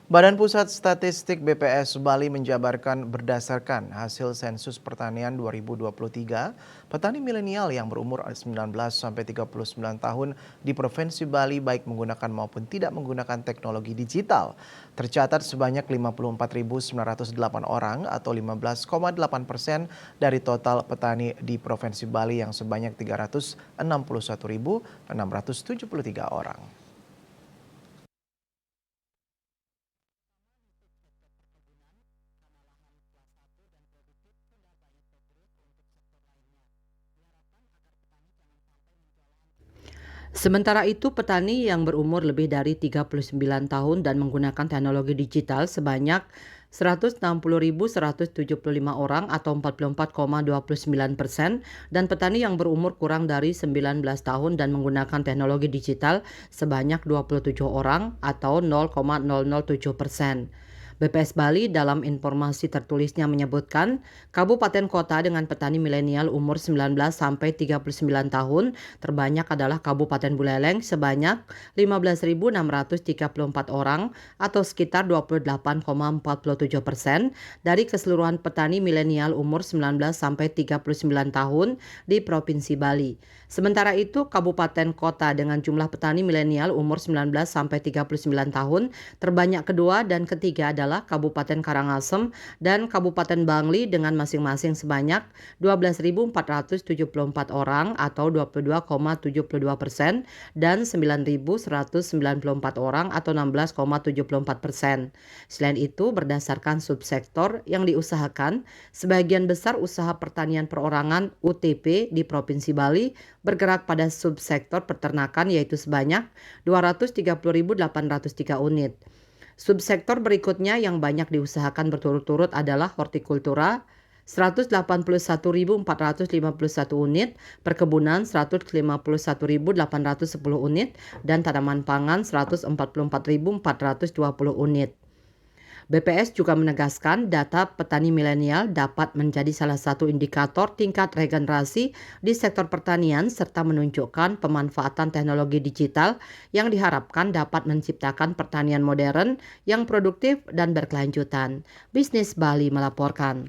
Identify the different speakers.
Speaker 1: Badan Pusat Statistik BPS Bali menjabarkan berdasarkan hasil sensus pertanian 2023, petani milenial yang berumur 19 sampai 39 tahun di Provinsi Bali baik menggunakan maupun tidak menggunakan teknologi digital. Tercatat sebanyak 54.908 orang atau 15,8% dari total petani di Provinsi Bali yang sebanyak 361.673 orang.
Speaker 2: Sementara itu, petani yang berumur lebih dari 39 tahun dan menggunakan teknologi digital sebanyak 160.175 orang atau 44,29% dan petani yang berumur kurang dari 19 tahun dan menggunakan teknologi digital sebanyak 27 orang atau 0,007%. BPS Bali dalam informasi tertulisnya menyebutkan, kabupaten kota dengan petani milenial umur 19 sampai 39 tahun terbanyak adalah Kabupaten Buleleng sebanyak 15.634 orang atau sekitar 28,47% dari keseluruhan petani milenial umur 19 sampai 39 tahun di Provinsi Bali. Sementara itu, kabupaten kota dengan jumlah petani milenial umur 19 sampai 39 tahun terbanyak kedua dan ketiga adalah Kabupaten Karangasem dan Kabupaten Bangli dengan masing-masing sebanyak 12.474 orang atau 22,72% dan 9.194 orang atau 16,74%. Selain itu, berdasarkan subsektor yang diusahakan, sebagian besar usaha pertanian perorangan UTP di Provinsi Bali bergerak pada subsektor peternakan yaitu sebanyak 230.803 unit. Subsektor berikutnya yang banyak diusahakan berturut-turut adalah hortikultura 181.451 unit, perkebunan 151.810 unit, dan tanaman pangan 144.420 unit. BPS juga menegaskan data petani milenial dapat menjadi salah satu indikator tingkat regenerasi di sektor pertanian serta menunjukkan pemanfaatan teknologi digital yang diharapkan dapat menciptakan pertanian modern yang produktif dan berkelanjutan. Bisnis Bali melaporkan.